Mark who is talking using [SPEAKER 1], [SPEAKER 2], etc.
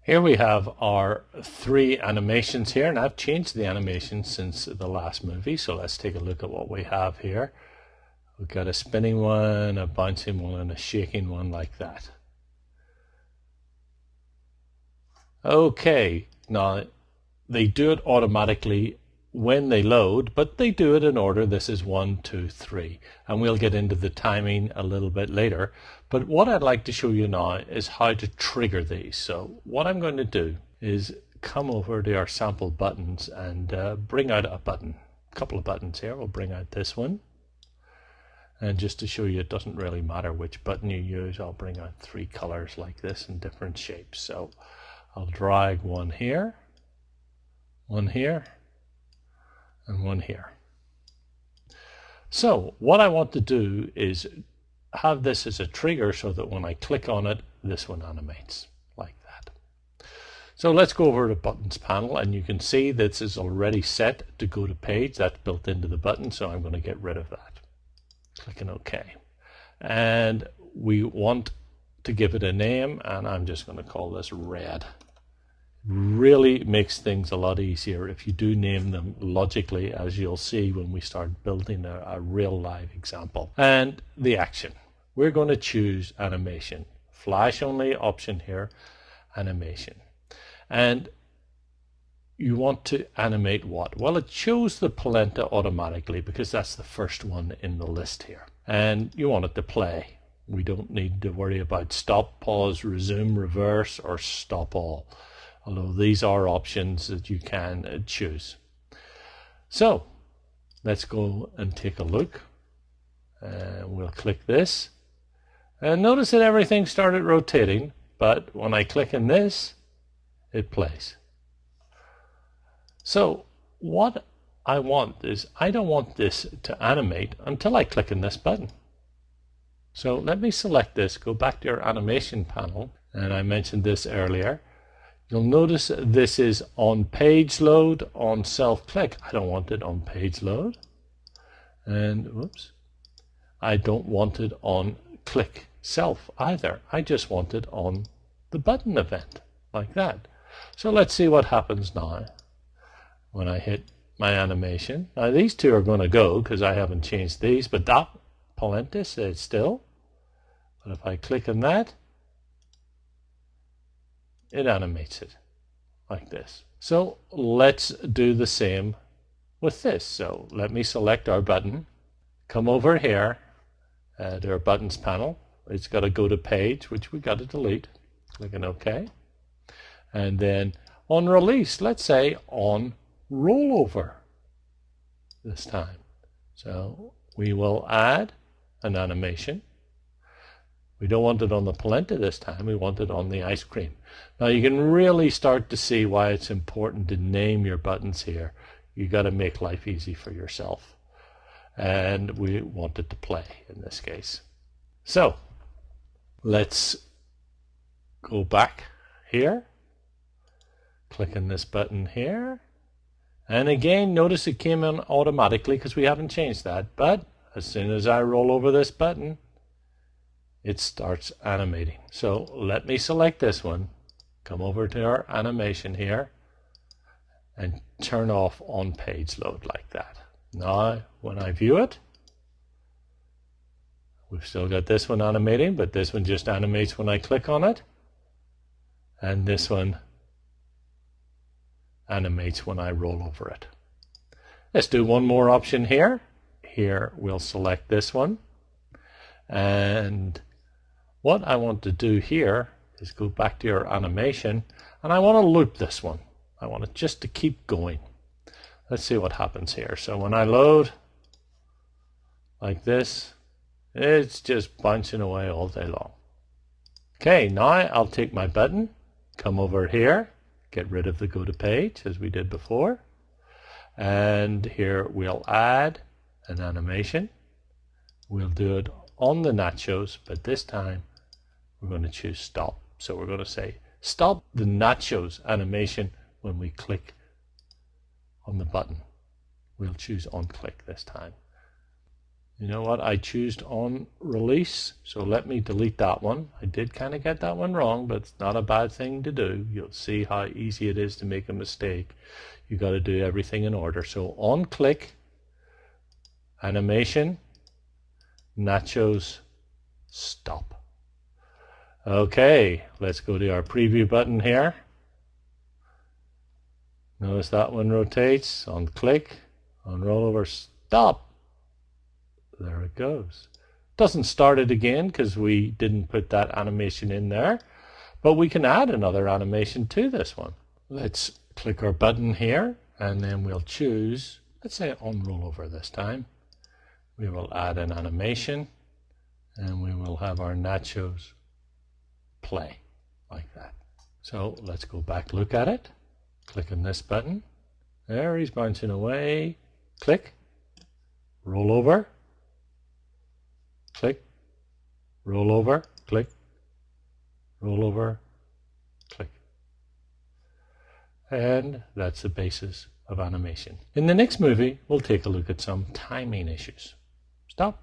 [SPEAKER 1] Here we have our three animations here, and I've changed the animation since the last movie. So let's take a look at what we have here. We've got a spinning one, a bouncing one, and a shaking one like that. Okay, now they do it automatically when they load, but they do it in order. This is 1, 2, 3, and we'll get into the timing a little bit later. But what I'd like to show you now is how to trigger these. So what I'm going to do is come over to our sample buttons and bring out a button, a couple of buttons here. We'll bring out this one, and just to show you it doesn't really matter which button you use, I'll bring out three colors like this in different shapes. So I'll drag one here, and one here. So what I want to do is have this as a trigger so that when I click on it, this one animates like that. So let's go over to Buttons panel, and you can see this is already set to go to page. That's built into the button, so I'm going to get rid of that. Clicking OK. And we want to give it a name, and I'm just going to call this red. Really makes things a lot easier if you do name them logically, as you'll see when we start building a real live example. And the action, we're going to choose animation, flash only option here, animation. And you want to animate what? Well, it shows the polenta automatically because that's the first one in the list here, and you want it to play. We don't need to worry about stop, pause, resume, reverse, or stop all, although these are options that you can choose. So let's go and take a look. We'll click this, and notice that everything started rotating, but when I click in this, it plays. So what I want is, I don't want this to animate until I click in this button. So let me select this, go back to your animation panel, and I mentioned this earlier. You'll notice this is on page load, on self-click. I don't want it on page load. And whoops, I don't want it on click self either. I just want it on the button event, like that. So let's see what happens now when I hit my animation. Now these two are going to go because I haven't changed these, but that polenta is still. But if I click on that, it animates it like this. So let's do the same with this. So let me select our button, come over here to our buttons panel. It's got to go to page, which we got to delete. Clicking OK. And then on release, let's say on rollover this time. So we will add an animation. We don't want it on the polenta this time, we want it on the ice cream. Now you can really start to see why it's important to name your buttons here. You got to make life easy for yourself. And we want it to play in this case. So let's go back here, click on this button here. And again, notice it came in automatically because we haven't changed that. But as soon as I roll over this button, it starts animating. So let me select this one, come over to our animation here, and turn off on page load like that. Now when I view it, we've still got this one animating, but this one just animates when I click on it, and this one animates when I roll over it. Let's do one more option here. Here we'll select this one, and what I want to do here is go back to your animation, and I want to loop this one. I want it just to keep going. Let's see what happens here. So when I load like this, it's just bouncing away all day long. Okay, now I'll take my button, come over here, get rid of the go to page as we did before, and here we'll add an animation. We'll do it on the nachos, but this time we're going to choose stop. So we're going to say stop the nachos animation when we click on the button. We'll choose on click this time. You know what? I choose on release, so let me delete that one. I did kind of get that one wrong, but it's not a bad thing to do. You'll see how easy it is to make a mistake. You got to do everything in order. So on click, animation, nachos, stop. Okay, let's go to our preview button here. Notice that one rotates. On click, on rollover, stop. There it goes. Doesn't start it again because we didn't put that animation in there, but we can add another animation to this one. Let's click our button here and then we'll choose, let's say on rollover this time. We will add an animation and we will have our nachos play like that. So let's go back, look at it. Click on this button. There, he's bouncing away. Click, roll over. Click, roll over, click, roll over, click. And that's the basis of animation. In the next movie, we'll take a look at some timing issues. Stop.